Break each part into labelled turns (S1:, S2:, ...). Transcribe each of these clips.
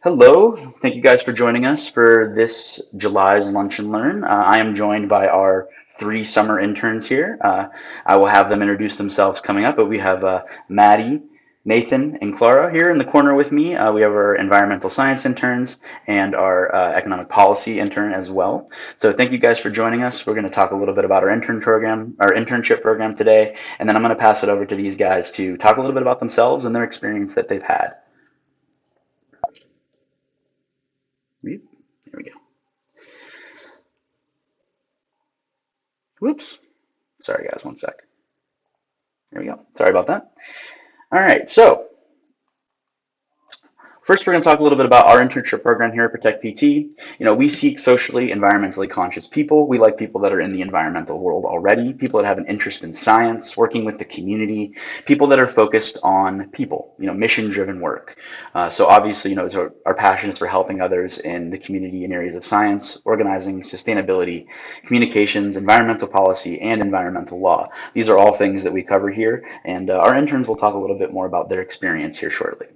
S1: Hello, thank you guys for joining us for this July's Lunch and Learn. I am joined by our three summer interns here. I will have them introduce themselves coming up, but we have Maddie, Nathan, and Clara here in the corner with me. We have our environmental science interns and our economic policy intern as well. So thank you guys for joining us. We're going to talk a little bit about our internship program today, and then I'm going to pass it over to these guys to talk a little bit about themselves and their experience that they've had. Here we go. Whoops. Sorry, guys, one sec. There we go. Sorry about that. All right, so first, we're going to talk a little bit about our internship program here at Protect PT. We seek socially, environmentally conscious people. We like people that are in the environmental world already, people that have an interest in science, working with the community, people that are focused on people, mission-driven work. So obviously, so our passion is for helping others in the community in areas of science, organizing, sustainability, communications, environmental policy, and environmental law. These are all things that we cover here, and our interns will talk a little bit more about their experience here shortly.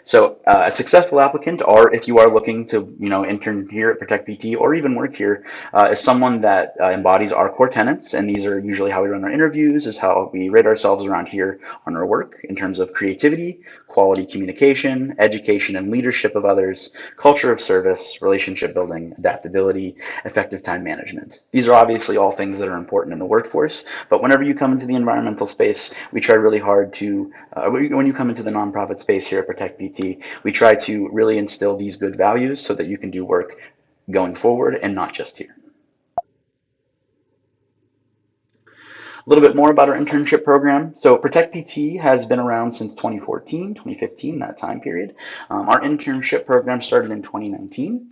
S1: So a successful applicant, or if you are looking to, intern here at Protect PT or even work here, is someone that embodies our core tenets, and these are usually how we run our interviews, is how we rate ourselves around here on our work in terms of creativity, quality communication, education and leadership of others, culture of service, relationship building, adaptability, effective time management. These are obviously all things that are important in the workforce, but whenever you come into the environmental space, we try really hard to, when you come into the nonprofit space here at Protect PT, we try to really instill these good values so that you can do work going forward and not just here. A little bit more about our internship program. So Protect PT has been around since 2014, 2015, that time period. Our internship program started in 2019.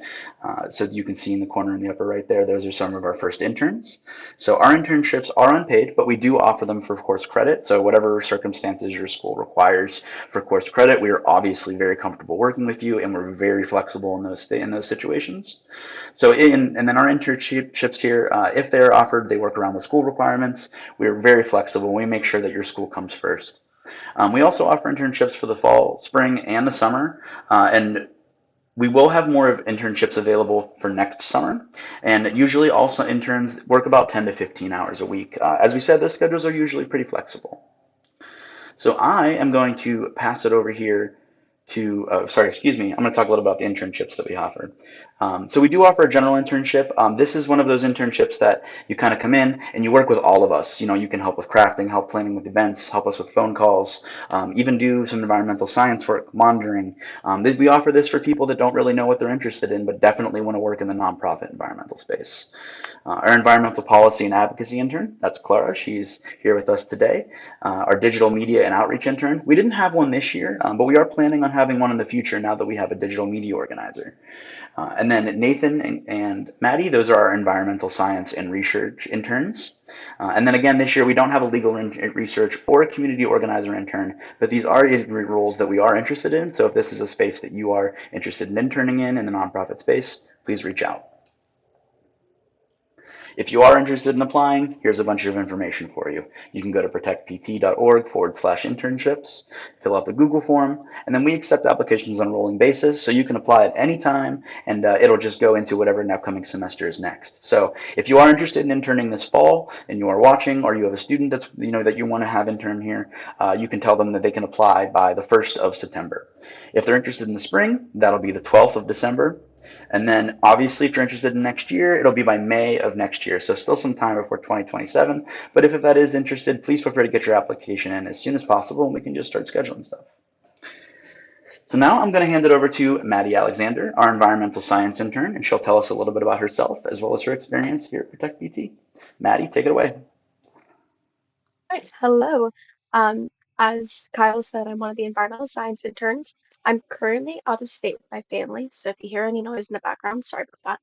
S1: So you can see in the corner in the upper right there, those are some of our first interns. So our internships are unpaid, but we do offer them for course credit. So whatever circumstances your school requires for course credit, we are obviously very comfortable working with you, and we're very flexible in those situations. And then our internships here, if they're offered, they work around the school requirements. We're very flexible. We make sure that your school comes first. We also offer internships for the fall, spring, and the summer. And we will have more of internships available for next summer. And usually also interns work about 10 to 15 hours a week. As we said, those schedules are usually pretty flexible. So I am going to pass it over here sorry, excuse me, I'm going to talk a little about the internships that we offer. So we do offer a general internship. This is one of those internships that you kind of come in and you work with all of us. You can help with crafting, help planning with events, help us with phone calls, even do some environmental science work, monitoring. We offer this for people that don't really know what they're interested in, but definitely want to work in the nonprofit environmental space. Our environmental policy and advocacy intern, that's Clara. She's here with us today. Our digital media and outreach intern. We didn't have one this year, but we are planning on having one in the future now that we have a digital media organizer. And then Nathan and Maddie, those are our environmental science and research interns. And then again, this year we don't have a legal research or a community organizer intern, but these are roles that we are interested in. So if this is a space that you are interested in interning in the nonprofit space, please reach out. If you are interested in applying, here's a bunch of information for you. You can go to protectpt.org/internships, fill out the Google form, and then we accept applications on a rolling basis, so you can apply at any time, and it'll just go into whatever an upcoming semester is next. So if you are interested in interning this fall, and you are watching, or you have a student that's that you want to have intern here, you can tell them that they can apply by the 1st of September. If they're interested in the spring, that'll be the 12th of December. And then obviously if you're interested in next year, it'll be by May of next year. So still some time before 2027. But if that is interested, please feel free to get your application in as soon as possible and we can just start scheduling stuff. So now I'm going to hand it over to Maddie Alexander, our environmental science intern, and she'll tell us a little bit about herself as well as her experience here at Protect PT. Maddie, take it away.
S2: Right. Hello. Um, as Kyle said, I'm one of the environmental science interns. I'm currently out of state with my family, so if you hear any noise in the background, sorry about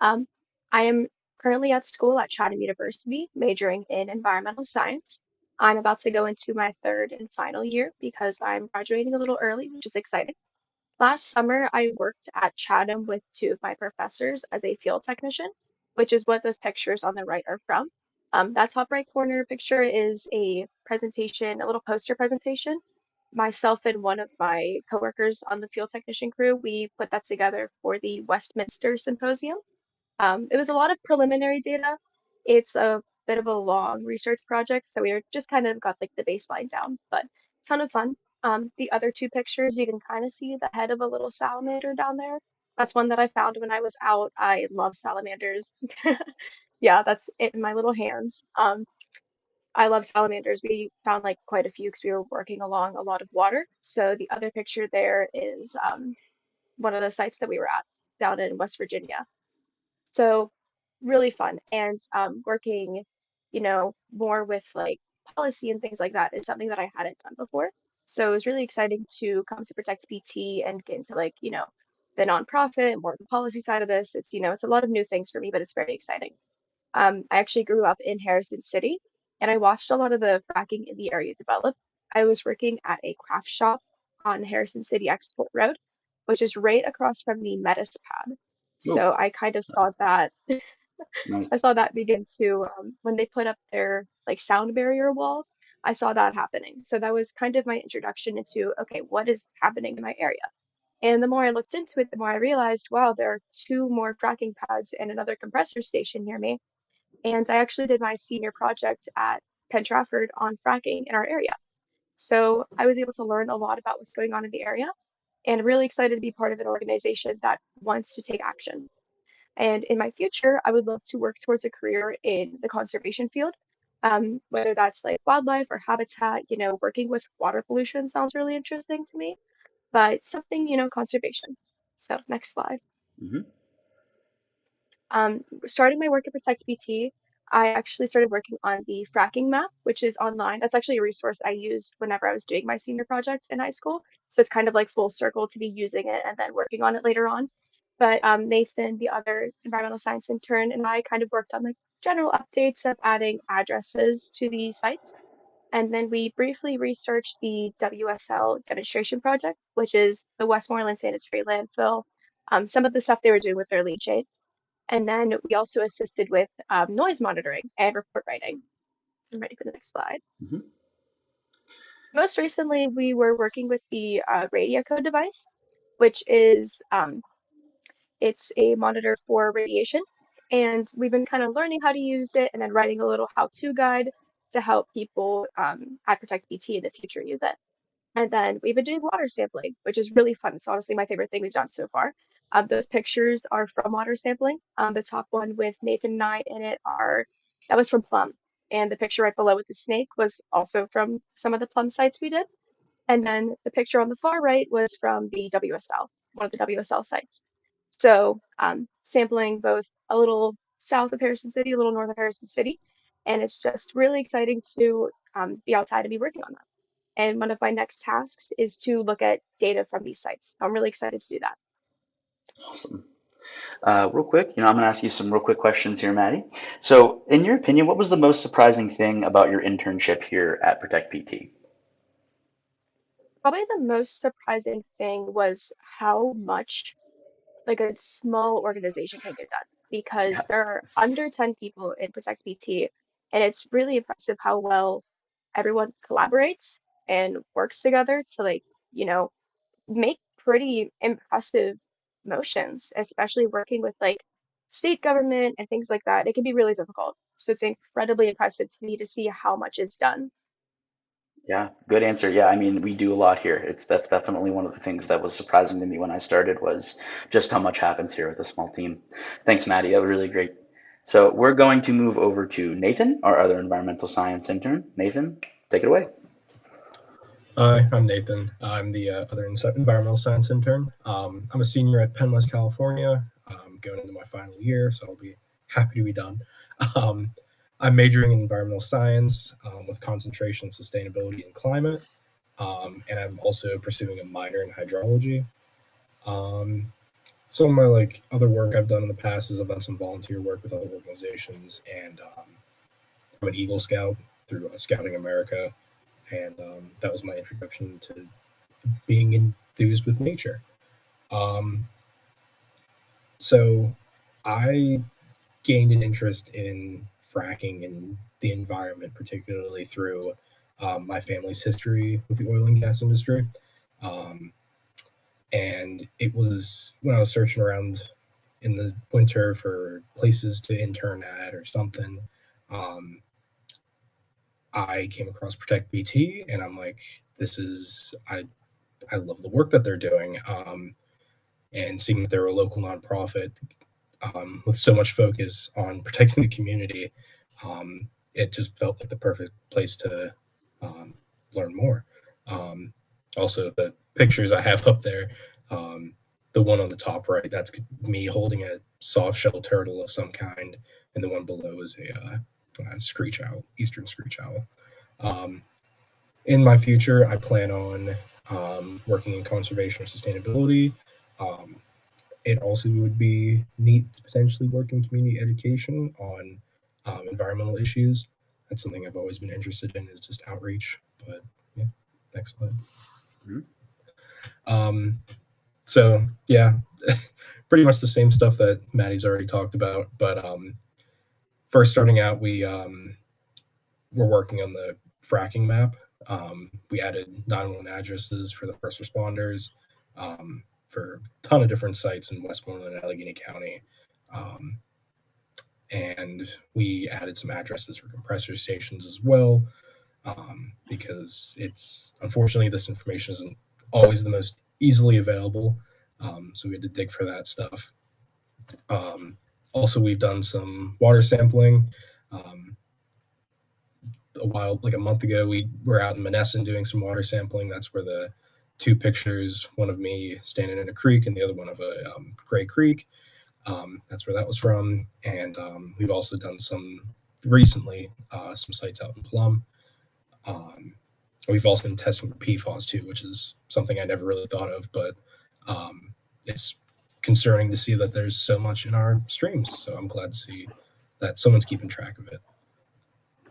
S2: that. I am currently at school at Chatham University, majoring in environmental science. I'm about to go into my third and final year because I'm graduating a little early, which is exciting. Last summer, I worked at Chatham with two of my professors as a field technician, which is what those pictures on the right are from. That top right corner picture is a presentation, a little poster presentation myself and one of my coworkers on the field technician crew, we put that together for the Westminster Symposium. It was a lot of preliminary data. It's a bit of a long research project, so we were just kind of got like the baseline down, but ton of fun. The other two pictures, you can kind of see the head of a little salamander down there. That's one that I found when I was out. I love salamanders. Yeah, that's it in my little hands. I love salamanders. We found like quite a few because we were working along a lot of water. So the other picture there is one of the sites that we were at down in West Virginia. So really fun. And working, more with like policy and things like that is something that I hadn't done before. So it was really exciting to come to Protect PT and get into like, the nonprofit, more the policy side of this. It's a lot of new things for me, but it's very exciting. I actually grew up in Harrison City and I watched a lot of the fracking in the area develop. I was working at a craft shop on Harrison City Export Road, which is right across from the Metis pad.
S1: Oh,
S2: So I kind of saw that. I
S1: nice.
S2: saw that begin to when they put up their like sound barrier wall. I saw that happening. So that was kind of my introduction into okay, what is happening in my area? And the more I looked into it, the more I realized, wow, there are two more fracking pads and another compressor station near me. And I actually did my senior project at Penn-Trafford on fracking in our area. So I was able to learn a lot about what's going on in the area and really excited to be part of an organization that wants to take action. And in my future, I would love to work towards a career in the conservation field, whether that's like wildlife or habitat, working with water pollution sounds really interesting to me, but something, conservation. So next slide.
S1: Hmm.
S2: Starting my work at Protect BT, I actually started working on the fracking map, which is online. That's actually a resource I used whenever I was doing my senior project in high school. So it's kind of like full circle to be using it and then working on it later on. But Nathan, the other environmental science intern, and I kind of worked on like general updates of adding addresses to the sites. And then we briefly researched the WSL demonstration project, which is the Westmoreland Sanitary Landfill, some of the stuff they were doing with their leachate. And then we also assisted with noise monitoring and report writing. I'm ready for the next slide.
S1: Hmm.
S2: Most recently, we were working with the radio code device, which is it's a monitor for radiation. And we've been kind of learning how to use it and then writing a little how-to guide to help people at Protect BT in the future use it. And then we've been doing water sampling, which is really fun. It's honestly my favorite thing we've done so far. Those pictures are from water sampling. The top one with Nathan and I in it that was from Plum. And the picture right below with the snake was also from some of the Plum sites we did. And then the picture on the far right was from the WSL, one of the WSL sites. So sampling both a little south of Harrison City, a little north of Harrison City. And it's just really exciting to be outside and be working on that. And one of my next tasks is to look at data from these sites. I'm really excited to do that.
S1: Awesome. Real quick, I'm going to ask you some real quick questions here, Maddie. So, in your opinion, what was the most surprising thing about your internship here at Protect PT?
S2: Probably the most surprising thing was how much like a small organization can get done
S1: Yeah,
S2: because there are under 10 people in Protect PT, and it's really impressive how well everyone collaborates and works together to you know, make pretty impressive motions, especially working with like state government and things like that. It can be really difficult. So it's incredibly impressive to me to see how much is done.
S1: yeah, good answer. Yeah, I mean, we do a lot here. That's definitely one of the things that was surprising to me when I started was just how much happens here with a small team. Thanks, Maddie. That was really great. So, we're going to move over to Nathan, our other environmental science intern. Nathan, take it away.
S3: Hi, I'm Nathan. I'm the other environmental science intern. I'm a senior at Penn, West California. I'm going into my final year, so I'll be happy to be done. Um, I'm majoring in environmental science with concentration in sustainability and climate, and I'm also pursuing a minor in hydrology. Um, some of my other work I've done in the past is I've done some volunteer work with other organizations, and I'm an Eagle Scout through Scouting America, and that was my introduction to being enthused with nature. Um, so I gained an interest in fracking and the environment, particularly through my family's history with the oil and gas industry. Um, and it was when I was searching around in the winter for places to intern at or something. Um, I came across Protect BT, and I'm like, this is I love the work that they're doing. And seeing that they're a local nonprofit with so much focus on protecting the community, it just felt like the perfect place to um, learn more. Um, Also, the pictures I have up there, um, the one on the top right, that's me holding a soft shell turtle of some kind, and the one below is a screech owl, eastern screech owl. Um, in my future, I plan on working in conservation or sustainability. Um, it also would be neat to potentially work in community education on environmental issues. That's something I've always been interested in, is just outreach. But yeah, next slide.
S1: Mhm.
S3: Um, so yeah, pretty much the same stuff that Maddie's already talked about. But first, starting out, we're working on the fracking map. We added 911 addresses for the first responders for a ton of different sites in Westmoreland and Allegheny County. Um, and we added some addresses for compressor stations as well, because it's unfortunately this information isn't always the most easily available. So we had to dig for that stuff. Also, we've done some water sampling. Um, like a month ago, we were out in Monessen doing some water sampling. That's where the two pictures, one of me standing in a creek and the other one of a gray creek. That's where that was from. And we've also done recently some sites out in Plum. Um, we've also been testing for PFAS too, which is something I never really thought of, but it's concerning to see that there's so much in our streams. So I'm glad to see that someone's keeping track of it.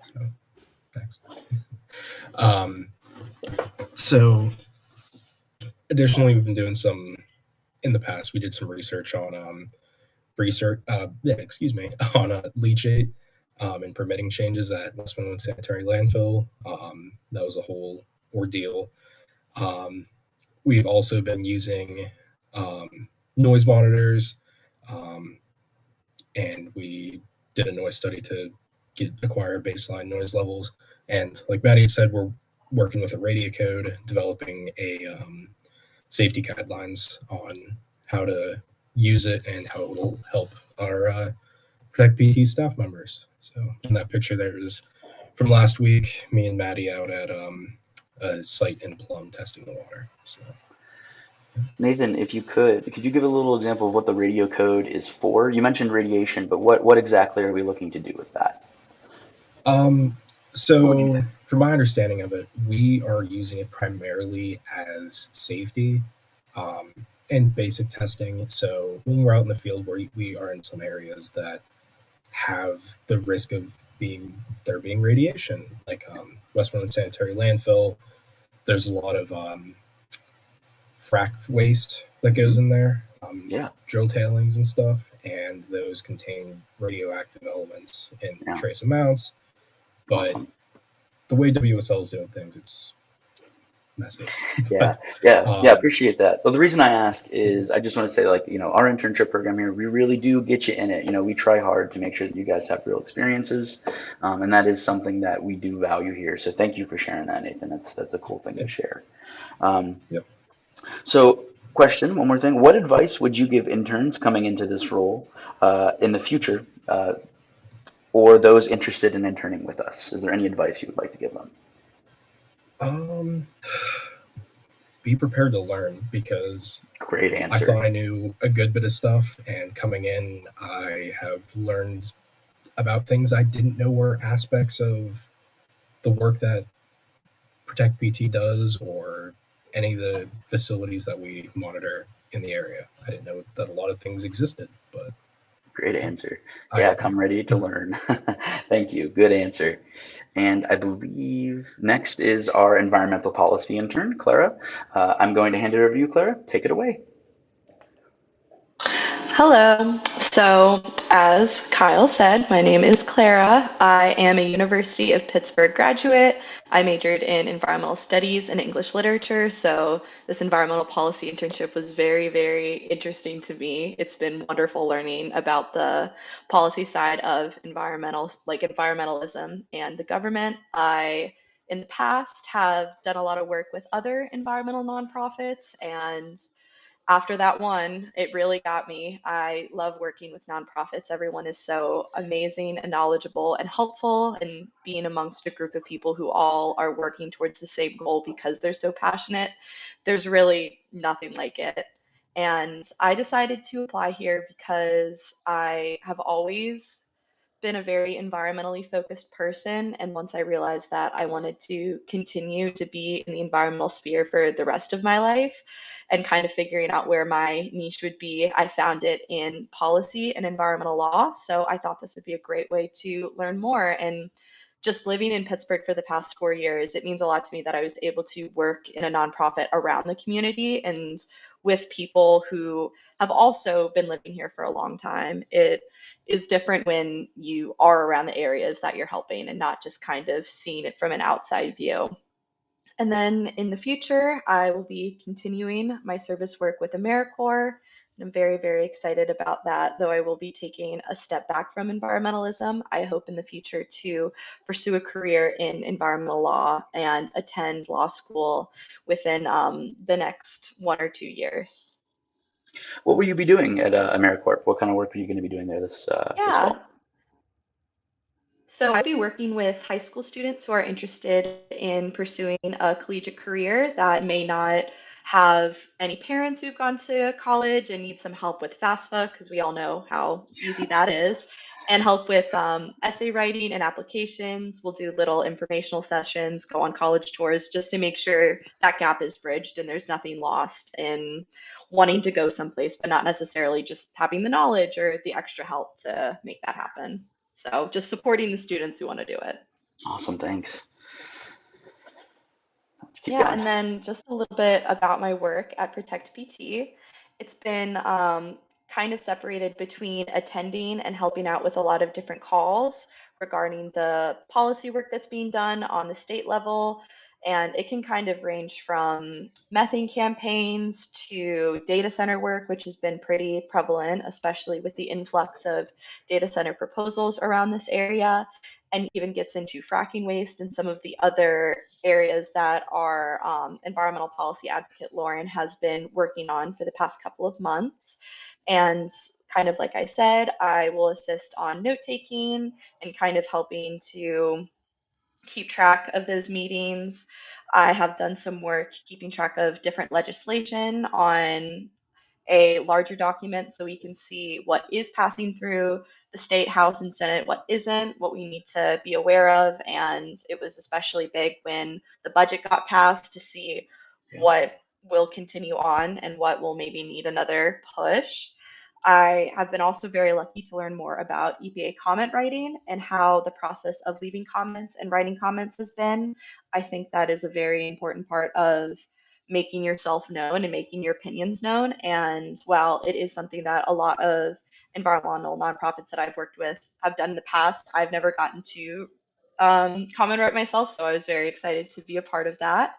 S3: So thanks. So additionally, we've been doing in the past, we did some research on on leachate and permitting changes at Westmoreland Sanitary Landfill. That was a whole ordeal. We've also been using noise monitors, and we did a noise study to acquire baseline noise levels. And like Maddie said, we're working with a radio code, developing a safety guidelines on how to use it and how it will help our Protect BT staff members. So in that picture there is from last week, me and Maddie out at a site in Plum testing the water. So
S1: Nathan, if you could you give a little example of what the radio code is for? You mentioned radiation, but what exactly are we looking to do with that?
S3: So from my understanding of it, we are using it primarily as safety and basic testing. So when we're out in the field, where we are in some areas that have the risk of there being radiation, like Westmoreland Sanitary Landfill, there's a lot of frack waste that goes in there,
S1: Yeah.
S3: drill tailings and stuff, and those contain radioactive elements in
S1: Yeah.
S3: trace amounts. But
S1: Awesome.
S3: the way WSL is doing things, it's messy.
S1: Yeah, appreciate that. Well, the reason I ask is I just want to say, like, our internship program here, we really do get you in it. We try hard to make sure that you guys have real experiences, and that is something that we do value here. So thank you for sharing that, Nathan. That's a cool thing to share.
S3: Yep.
S1: So, question, one more thing. What advice would you give interns coming into this role in the future, or those interested in interning with us? Is there any advice you would like to give them?
S3: Be prepared to learn, because
S1: Great answer.
S3: I thought I knew a good bit of stuff, and coming in, I have learned about things I didn't know were aspects of the work that Protect BT does, or any of the facilities that we monitor in the area. I didn't know that a lot of things existed, but
S1: Great answer. Yeah, come ready to learn. Thank you. Good answer. And I believe next is our environmental policy intern, Clara. I'm going to hand it over to you, Clara. Take it away.
S4: Hello. So, as Kyle said, my name is Clara. I am a University of Pittsburgh graduate. I majored in environmental studies and English literature. So, this environmental policy internship was very, very interesting to me. It's been wonderful learning about the policy side of environmentalism and the government. In the past, have done a lot of work with other environmental nonprofits, and after that one, it really got me. I love working with nonprofits. Everyone is so amazing and knowledgeable and helpful, and being amongst a group of people who all are working towards the same goal because they're so passionate, there's really nothing like it. And I decided to apply here because I have always been a very environmentally focused person. And once I realized that I wanted to continue to be in the environmental sphere for the rest of my life, and kind of figuring out where my niche would be, I found it in policy and environmental law. So I thought this would be a great way to learn more. And just living in Pittsburgh for the past 4 years, it means a lot to me that I was able to work in a nonprofit around the community and with people who have also been living here for a long time. It is different when you are around the areas that you're helping and not just kind of seeing it from an outside view. And then in the future, I will be continuing my service work with AmeriCorps. And I'm very, very excited about that, though I will be taking a step back from environmentalism. I hope in the future to pursue a career in environmental law and attend law school within the next 1 or 2 years.
S1: What will you be doing at AmeriCorps? What kind of work are you going to be doing there this
S4: Yeah,
S1: fall?
S4: so I'd be working with high school students who are interested in pursuing a collegiate career that may not have any parents who've gone to college and need some help with FAFSA, because we all know how easy that is, and help with essay writing and applications. We'll do little informational sessions, go on college tours, just to make sure that gap is bridged and there's nothing lost in wanting to go someplace, but not necessarily just having the knowledge or the extra help to make that happen. So just supporting the students who want to do it.
S1: Awesome, thanks. Keep
S4: Yeah,
S1: going.
S4: and then just a little bit about my work at Protect PT. It's been kind of separated between attending and helping out with a lot of different calls regarding the policy work that's being done on the state level. And it can kind of range from methane campaigns to data center work, which has been pretty prevalent, especially with the influx of data center proposals around this area, and even gets into fracking waste and some of the other areas that our environmental policy advocate Lauren has been working on for the past couple of months. And kind of like I said, I will assist on note taking and kind of helping to keep track of those meetings. I have done some work keeping track of different legislation on a larger document so we can see what is passing through the state house and senate, what isn't, what we need to be aware of. And it was especially big when the budget got passed to see
S1: Yeah.
S4: what will continue on and what will maybe need another push. I have been also very lucky to learn more about EPA comment writing and how the process of leaving comments and writing comments has been. I think that is a very important part of making yourself known and making your opinions known. And while it is something that a lot of environmental nonprofits that I've worked with have done in the past, I've never gotten to comment write myself. So I was very excited to be a part of that.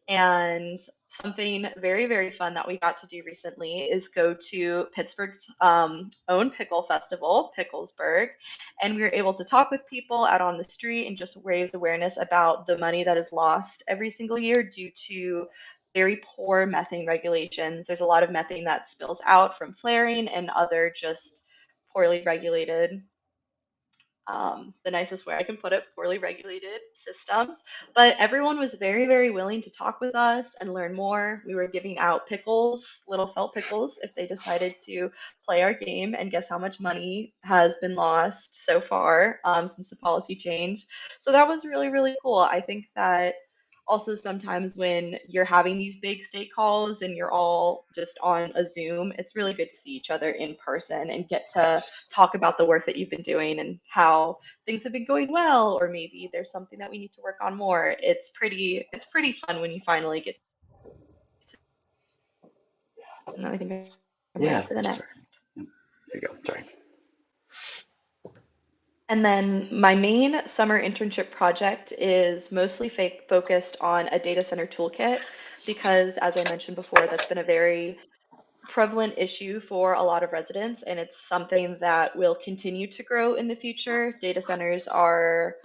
S4: And something very, very fun that we got to do recently is go to Pittsburgh's own pickle festival, Picklesburg. And we were able to talk with people out on the street and just raise awareness about the money that is lost every single year due to very poor methane regulations. There's a lot of methane that spills out from flaring and other just poorly regulated, the nicest way I can put it, poorly regulated systems. But everyone was very, very willing to talk with us and learn more. We were giving out pickles, little felt pickles, if they decided to play our game. And guess how much money has been lost so far since the policy change? So that was really, really cool. I think that also sometimes when you're having these big state calls and you're all just on a Zoom, it's really good to see each other in person and get to talk about the work that you've been doing and how things have been going well, or maybe there's something that we need to work on more. It's pretty fun when you finally get to, and I think I'm ready
S1: Yeah,
S4: for the
S1: for sure.
S4: next.
S1: There you go. Sorry.
S4: And then my main summer internship project is mostly focused on a data center toolkit because, as I mentioned before, that's been a very prevalent issue for a lot of residents, and it's something that will continue to grow in the future. Data centers are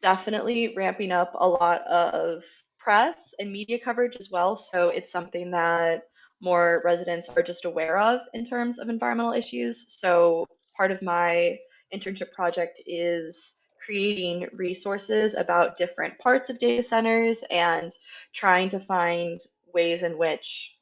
S4: definitely ramping up a lot of press and media coverage as well. So it's something that more residents are just aware of in terms of environmental issues. So part of my internship project is creating resources about different parts of data centers and trying to find ways in which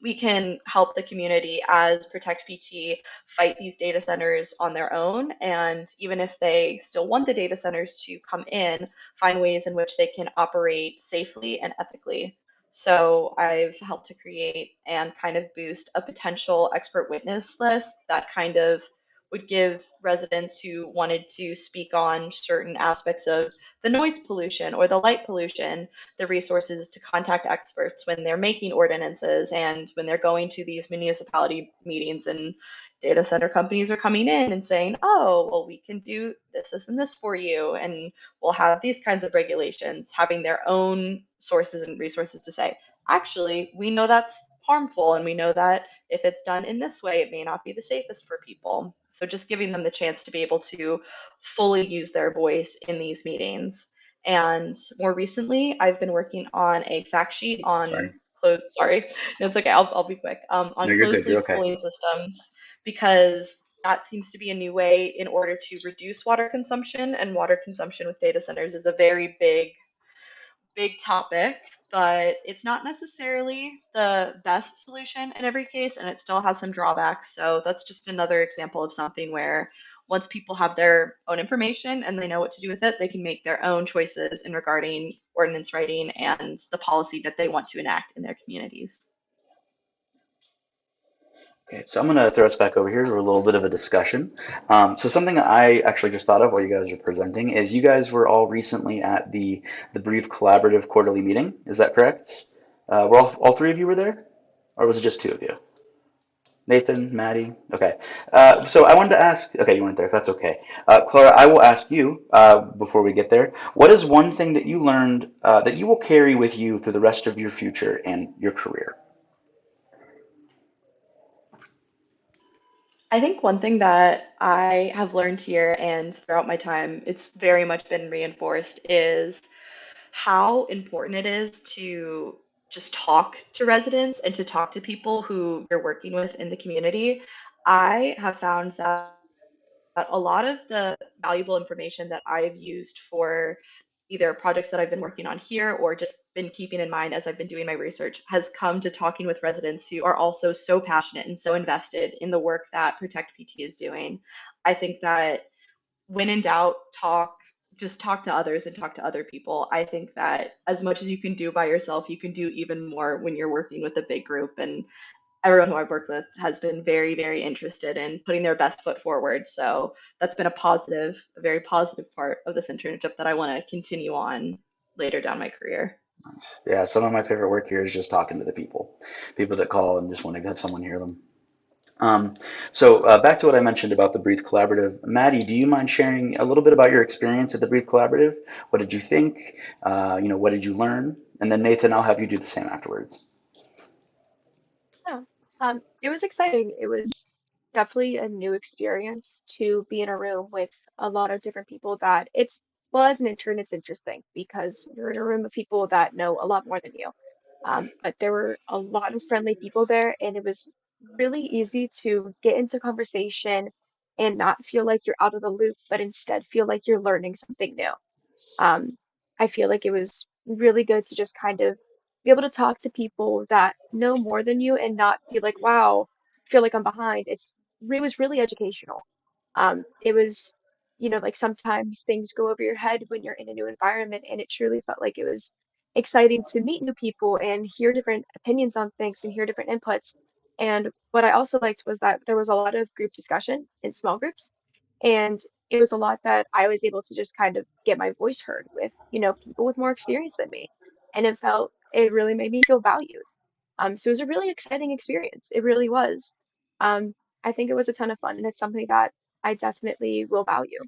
S4: we can help the community as Protect PT fight these data centers on their own. And even if they still want the data centers to come in, find ways in which they can operate safely and ethically. So I've helped to create and kind of boost a potential expert witness list that kind of would give residents who wanted to speak on certain aspects of the noise pollution or the light pollution the resources to contact experts when they're making ordinances and when they're going to these municipality meetings and data center companies are coming in and saying, oh, well, we can do this, this, and this for you. And we'll have these kinds of regulations, having their own sources and resources to say, actually, we know that's harmful. And we know that if it's done in this way, it may not be the safest for people. So just giving them the chance to be able to fully use their voice in these meetings. And more recently, I've been working on a fact sheet
S1: Sorry.
S4: on closed, sorry, no, it's okay, I'll be quick,
S1: No,
S4: on
S1: you're
S4: closed
S1: good. You're
S4: loop
S1: okay.
S4: cooling systems, because that seems to be a new way in order to reduce water consumption. And water consumption with data centers is a very big topic, but it's not necessarily the best solution in every case, and it still has some drawbacks. So that's just another example of something where once people have their own information and they know what to do with it, they can make their own choices in regarding ordinance writing and the policy that they want to enact in their communities.
S1: Okay, so I'm going to throw us back over here to a little bit of a discussion. So something that I actually just thought of while you guys are presenting is you guys were all recently at the Brief Collaborative quarterly meeting. Is that correct? Were all three of you were there, or was it just two of you? Nathan, Maddie. Okay. So I wanted to ask. Okay, you weren't there. That's okay. Clara, I will ask you before we get there. What is one thing that you learned that you will carry with you through the rest of your future and your career?
S4: I think one thing that I have learned here and throughout my time, it's very much been reinforced, is how important it is to just talk to residents and to talk to people who you're working with in the community. I have found that a lot of the valuable information that I've used for either projects that I've been working on here or just been keeping in mind as I've been doing my research has come to talking with residents who are also so passionate and so invested in the work that Protect PT is doing. I think that when in doubt, just talk to others and talk to other people. I think that as much as you can do by yourself, you can do even more when you're working with a big group. And everyone who I've worked with has been very, very interested in putting their best foot forward. So that's been a very positive part of this internship that I want to continue on later down my career.
S1: Yeah, some of my favorite work here is just talking to the people that call and just want to have someone hear them. Um, so back to what I mentioned about the Breathe Collaborative. Maddie, do you mind sharing a little bit about your experience at the Breathe Collaborative? What did you think? What did you learn? And then Nathan, I'll have you do the same afterwards.
S2: Yeah. It was exciting. It was definitely a new experience to be in a room with a lot of different people that it's, well, as an intern, it's interesting because you're in a room of people that know a lot more than you. But there were a lot of friendly people there, and it was really easy to get into conversation and not feel like you're out of the loop, but instead feel like you're learning something new. Um, I feel like it was really good to just kind of be able to talk to people that know more than you and not be like, wow, I feel like I'm behind. It was really educational. It was, like sometimes things go over your head when you're in a new environment, and it truly felt like it was exciting to meet new people and hear different opinions on things and hear different inputs. And what I also liked was that there was a lot of group discussion in small groups. And it was a lot that I was able to just kind of get my voice heard with, people with more experience than me. And it really made me feel valued. So it was a really exciting experience. It really was. Um, I think it was a ton of fun, and it's something that I definitely will value,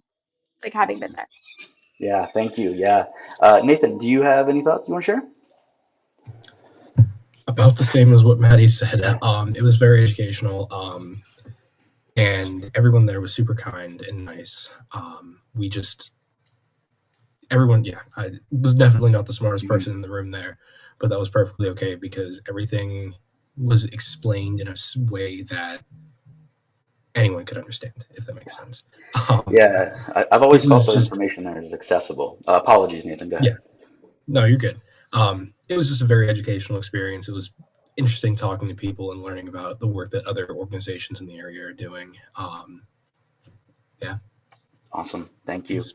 S2: like having been
S1: Awesome.
S2: there.
S1: Yeah, thank you. Yeah. Nathan, do you have any thoughts you want to share?
S3: About the same as what Maddie said. It was very educational, and everyone there was super kind and nice. We just everyone, yeah, I was definitely not the smartest
S1: Mhm.
S3: person in the room there, but that was perfectly okay because everything was explained in a way that anyone could understand, if that makes sense. Um,
S1: Yeah, I've
S3: it
S1: always felt
S3: was
S1: the
S3: just,
S1: information there is accessible. Apologies, Nathan. Go
S3: yeah,
S1: ahead.
S3: no, you're good. It was just a very educational experience. It was interesting talking to people and learning about the work that other organizations in the area are doing. Yeah,
S1: Awesome. Thank
S3: it
S1: you.
S3: was,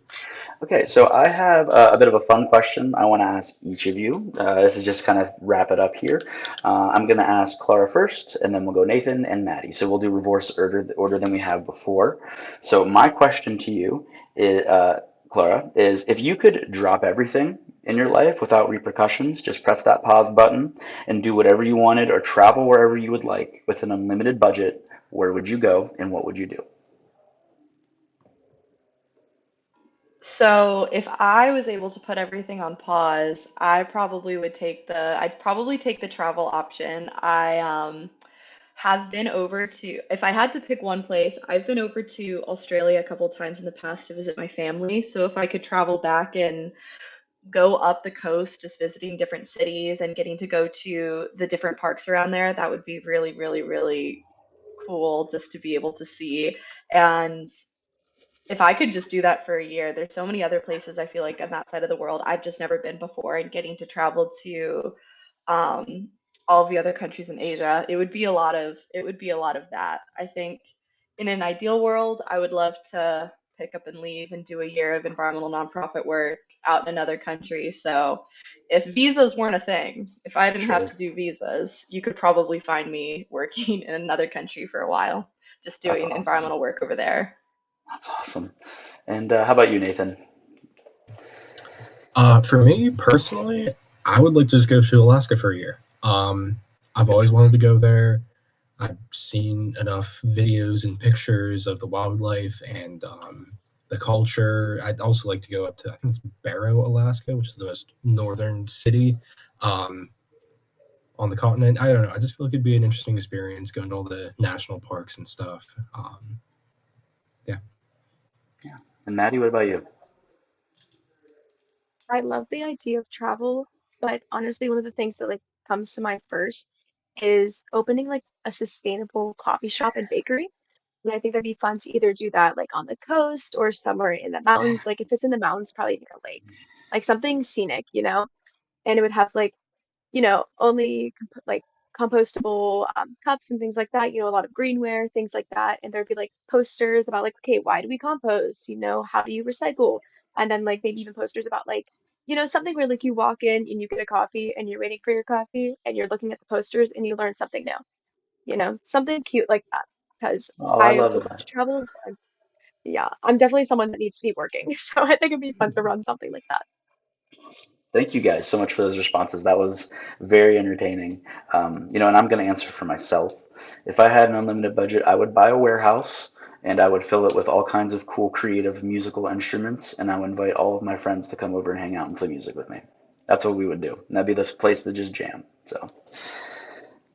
S1: Okay, so I have a bit of a fun question I want to ask each of you. This is just kind of wrap it up here. I'm going to ask Clara first, and then we'll go Nathan and Maddie. So we'll do reverse order than we have before. So my question to you, is, Clara, is if you could drop everything in your life without repercussions, just press that pause button and do whatever you wanted or travel wherever you would like with an unlimited budget, where would you go and what would you do?
S4: So if I was able to put everything on pause, I'd probably take the travel option. I have been over to, if I had to pick one place, I've been over to Australia a couple times in the past to visit my family. So if I could travel back and go up the coast, just visiting different cities and getting to go to the different parks around there, that would be really, really, really cool just to be able to see. And if I could just do that for a year, there's so many other places I feel like on that side of the world I've just never been before, and getting to travel to um, all of the other countries in Asia, it would be a lot of that. I think in an ideal world, I would love to pick up and leave and do a year of environmental nonprofit work out in another country. So if visas weren't a thing, if I didn't have
S1: Sure.
S4: to do visas, you could probably find me working in another country for a while, just
S1: That's
S4: doing
S1: awesome.
S4: environmental work over there.
S1: That's awesome. And how about you, Nathan?
S3: for me personally, I would like to just go to Alaska for a year. I've
S1: Good
S3: always
S1: choice.
S3: wanted to go there. I've seen enough videos and pictures of the wildlife and the culture. I'd also like to go up to, I think it's Barrow, Alaska, which is the most northern city um, on the continent. I don't know. I just feel like it'd be an interesting experience going to all the national parks and stuff. Yeah.
S1: Yeah. And Maddie, what about you?
S2: I love the idea of travel, but honestly, one of the things that like comes to mind first is opening like a sustainable coffee shop and bakery. And I think that'd be fun to either do that like on the coast or somewhere in the mountains. Like if it's in the mountains, probably near a lake, like something scenic, and it would have like only like compostable cups and things like that, a lot of greenware, things like that. And there'd be like posters about like, okay, why do we compost? How do you recycle? And then like maybe even posters about like, something where like you walk in and you get a coffee and you're waiting for your coffee and you're looking at the posters and you learn something new, something cute like that. Because
S1: Oh, I
S2: I
S1: love
S2: would love to
S1: that.
S2: travel. But yeah, I'm definitely someone that needs to be working. So I think it'd be fun to run something like that.
S1: Thank you guys so much for those responses. That was very entertaining. And I'm going to answer for myself. If I had an unlimited budget, I would buy a warehouse and I would fill it with all kinds of cool, creative musical instruments, and I would invite all of my friends to come over and hang out and play music with me. That's what we would do. And that'd be the place to just jam. So.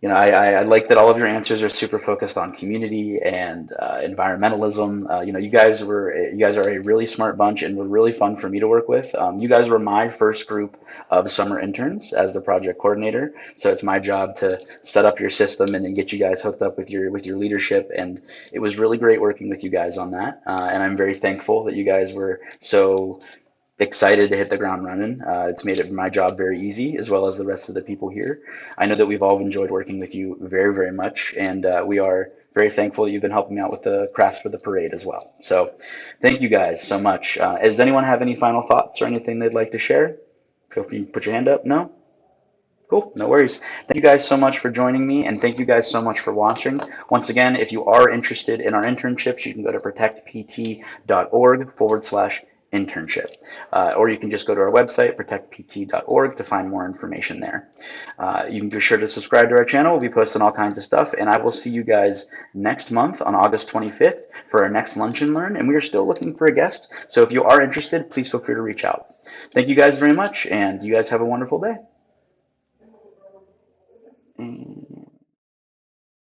S1: I like that all of your answers are super focused on community and environmentalism. You guys are a really smart bunch and were really fun for me to work with. You guys were my first group of summer interns as the project coordinator, so it's my job to set up your system and then get you guys hooked up with your leadership. And it was really great working with you guys on that. And I'm very thankful that you guys were so excited to hit the ground running. It's made it my job very easy, as well as the rest of the people here. I know that we've all enjoyed working with you very, very much, and we are very thankful that you've been helping out with the crafts for the parade as well. So, thank you guys so much. Does anyone have any final thoughts or anything they'd like to share? Feel free to put your hand up. No? Cool, no worries. Thank you guys so much for joining me, and thank you guys so much for watching. Once again, if you are interested in our internships, you can go to protectpt.org/ internship. Or you can just go to our website, protectpt.org, to find more information there. You can be sure to subscribe to our channel. We'll be posting all kinds of stuff, and I will see you guys next month on August 25th for our next Lunch and Learn, and we are still looking for a guest, so if you are interested, please feel free to reach out. Thank you guys very much, and you guys have a wonderful day.